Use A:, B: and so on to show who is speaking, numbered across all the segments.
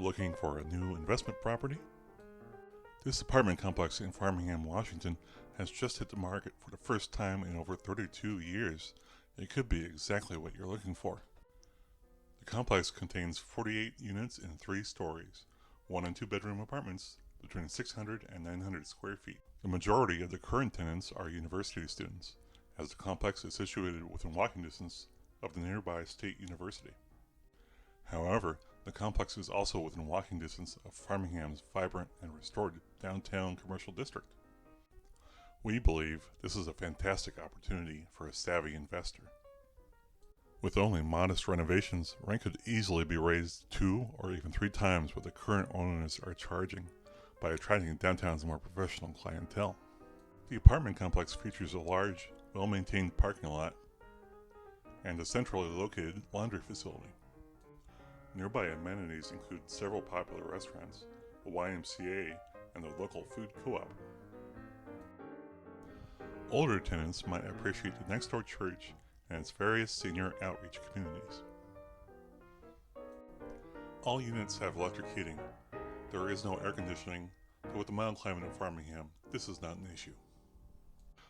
A: looking for a new investment property? This apartment complex in Framingham, Washington has just hit the market for the first time in over 32 years. It could be exactly what you're looking for. The complex contains 48 units in 3 stories, 1 and 2 bedroom apartments between 600 and 900 square feet. The majority of the current tenants are university students, as the complex is situated within walking distance of the nearby State University. However, the complex is also within walking distance of Framingham's vibrant and restored downtown commercial district. We believe this is a fantastic opportunity for a savvy investor. With only modest renovations, rent could easily be raised 2 or even 3 times what the current owners are charging by attracting downtown's more professional clientele. The apartment complex features a large, well-maintained parking lot and a centrally located laundry facility. Nearby amenities include several popular restaurants, a YMCA, and a local food co-op. Older tenants might appreciate the next-door church and its various senior outreach communities. All units have electric heating. There is no air conditioning, but with the mild climate of Framingham, this is not an issue.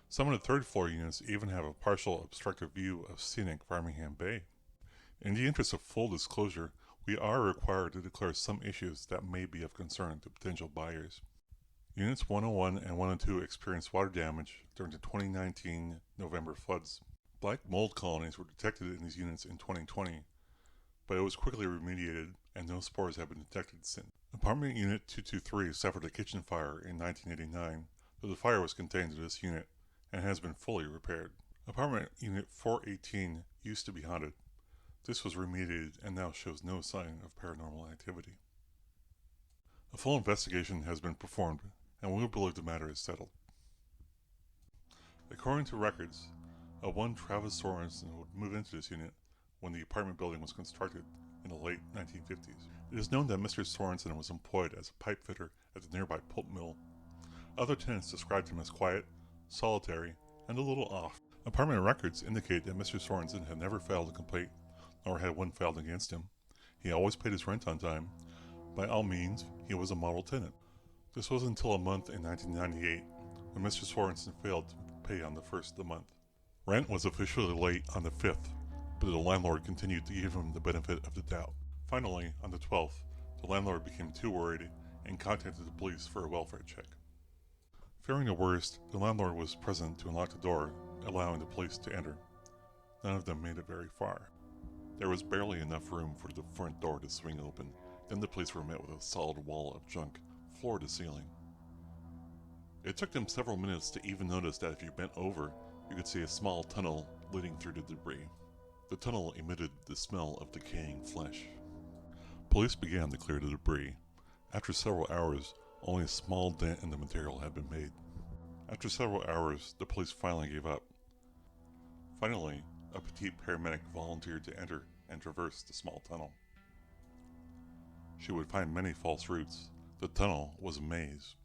A: Some of the third-floor units even have a partial obstructive view of scenic Framingham Bay. In the interest of full disclosure, we are required to declare some issues that may be of concern to potential buyers. Units 101 and 102 experienced water damage during the 2019 November floods. Black mold colonies were detected in these units in 2020, but it was quickly remediated and no spores have been detected since. Apartment Unit 223 suffered a kitchen fire in 1989, though the fire was contained to this unit and has been fully repaired. Apartment Unit 418 used to be haunted. This was remediated and now shows no sign of paranormal activity. A full investigation has been performed, and we believe the matter is settled. According to records, a one Travis Sorensen would move into this unit when the apartment building was constructed in the late 1950s. It is known that Mr. Sorensen was employed as a pipe fitter at the nearby pulp mill. Other tenants described him as quiet, solitary, and a little off. Apartment records indicate that Mr. Sorensen had never filed a complaint, nor had one filed against him. He always paid his rent on time. By all means, he was a model tenant. This was until a month in 1998, when Mr. Sorensen failed to pay on the first of the month. Rent was officially late on the 5th, but the landlord continued to give him the benefit of the doubt. Finally, on the 12th, the landlord became too worried and contacted the police for a welfare check. Fearing the worst, the landlord was present to unlock the door, allowing the police to enter. None of them made it very far. There was barely enough room for the front door to swing open. Then the police were met with a solid wall of junk, floor to ceiling. It took them several minutes to even notice that if you bent over, you could see a small tunnel leading through the debris. The tunnel emitted the smell of decaying flesh. Police began to clear the debris. After several hours, only a small dent in the material had been made. After several hours, the police finally gave up. Finally, a petite paramedic volunteered to enter and traverse the small tunnel. She would find many false routes. The tunnel was a maze.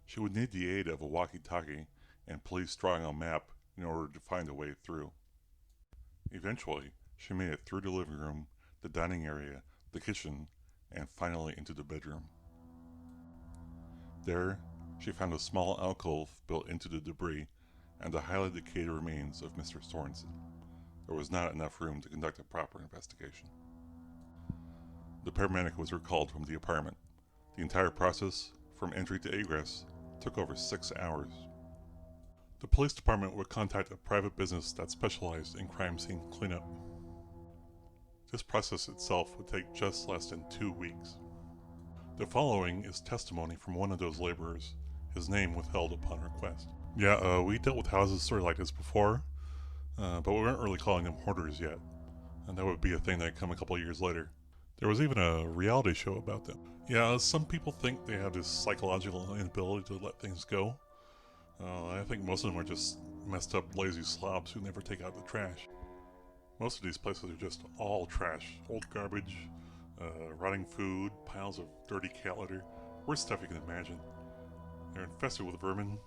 A: She would need the aid of a walkie-talkie and police drawing a map in order to find a way through. Eventually, she made it through the living room, the dining area, the kitchen, and finally into the bedroom. There, she found a small alcove built into the debris and the highly decayed remains of Mr. Sorensen. There was not enough room to conduct a proper investigation. The paramedic was recalled from the apartment. The entire process, from entry to egress, took over 6 hours. The police department would contact a private business that specialized in crime scene cleanup. This process itself would take just less than 2 weeks. The following is testimony from one of those laborers, his name withheld upon request. Yeah, we dealt with houses sort of like this before, but we weren't really calling them hoarders yet, and that would be a thing that would come a couple of years later. There was even a reality show about them. Yeah, some people think they have this psychological inability to let things go. I think most of them are just messed up lazy slobs who never take out the trash. Most of these places are just all trash. Old garbage, rotting food, piles of dirty cat litter, worst stuff you can imagine. They're infested with vermin.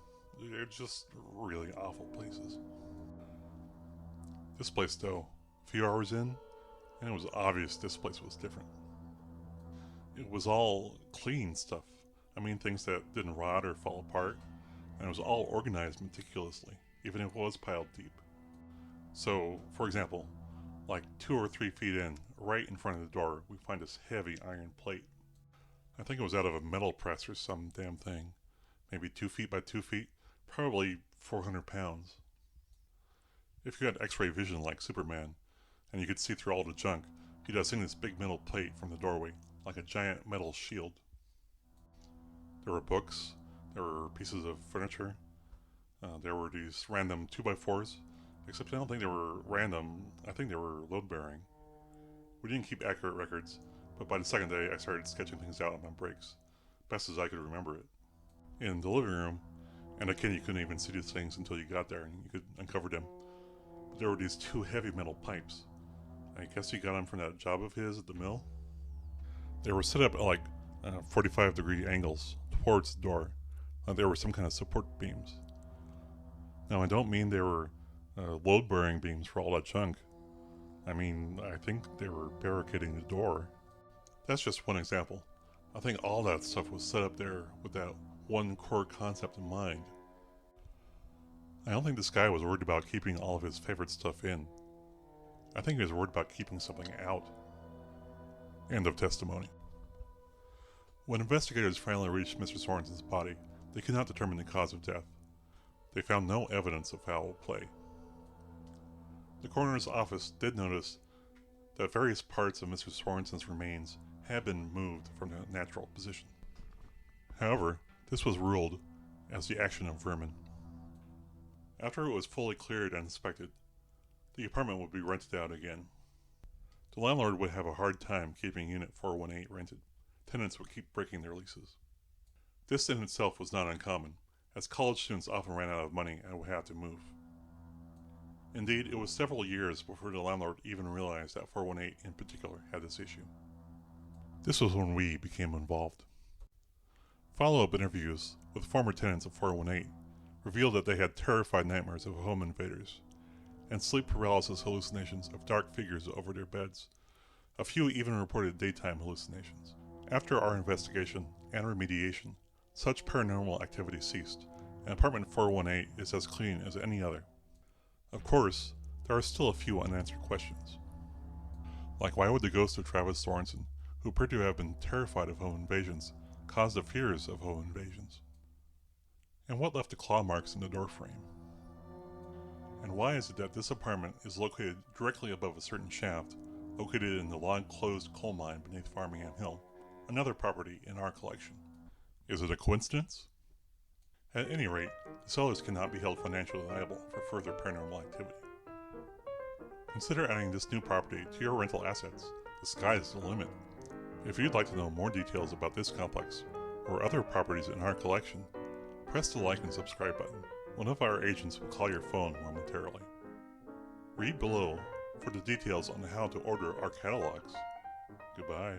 A: They're just really awful places. This place though, a few hours in, and it was obvious this place was different. It was all clean stuff. I mean, things that didn't rot or fall apart, and it was all organized meticulously, even if it was piled deep. So, for example, like 2 or 3 feet in, right in front of the door, we find this heavy iron plate. I think it was out of a metal press or some damn thing. Maybe 2 feet by 2 feet, probably 400 pounds. If you had x ray vision like Superman, and you could see through all the junk, you'd have seen this big metal plate from the doorway, like a giant metal shield. There were books, there were pieces of furniture, there were these random 2x4s, except I don't think they were random, I think they were load bearing. We didn't keep accurate records, but by the second day I started sketching things out on my breaks, best as I could remember it. In the living room, and again you couldn't even see these things until you got there and you could uncover them, but there were these 2 heavy metal pipes. I guess he got them from that job of his at the mill. They were set up at like 45-degree angles towards the door. There were some kind of support beams. Now, I don't mean they were load-bearing beams for all that junk. I mean, I think they were barricading the door. That's just one example. I think all that stuff was set up there with that one core concept in mind. I don't think this guy was worried about keeping all of his favorite stuff in. I think he was worried about keeping something out. End of testimony. When investigators finally reached Mr. Sorensen's body, they could not determine the cause of death. They found no evidence of foul play. The coroner's office did notice that various parts of Mr. Sorensen's remains had been moved from their natural position. However, this was ruled as the action of vermin. After it was fully cleared and inspected, the apartment would be rented out again. The landlord would have a hard time keeping Unit 418 rented. Tenants would keep breaking their leases. This in itself was not uncommon, as college students often ran out of money and would have to move. Indeed, it was several years before the landlord even realized that 418 in particular had this issue. This was when we became involved. Follow-up interviews with former tenants of 418 revealed that they had terrified nightmares of home invaders, and sleep paralysis hallucinations of dark figures over their beds. A few even reported daytime hallucinations. After our investigation and remediation, such paranormal activity ceased, and apartment 418 is as clean as any other. Of course, there are still a few unanswered questions. Like, why would the ghost of Travis Sorensen, who appeared to have been terrified of home invasions, cause the fears of home invasions? And what left the claw marks in the doorframe? And why is it that this apartment is located directly above a certain shaft, located in the long-closed coal mine beneath Farmingham Hill, another property in our collection? Is it a coincidence? At any rate, the sellers cannot be held financially liable for further paranormal activity. Consider adding this new property to your rental assets. The sky is the limit. If you'd like to know more details about this complex, or other properties in our collection, press the like and subscribe button. One of our agents will call your phone momentarily. Read below for the details on how to order our catalogs. Goodbye.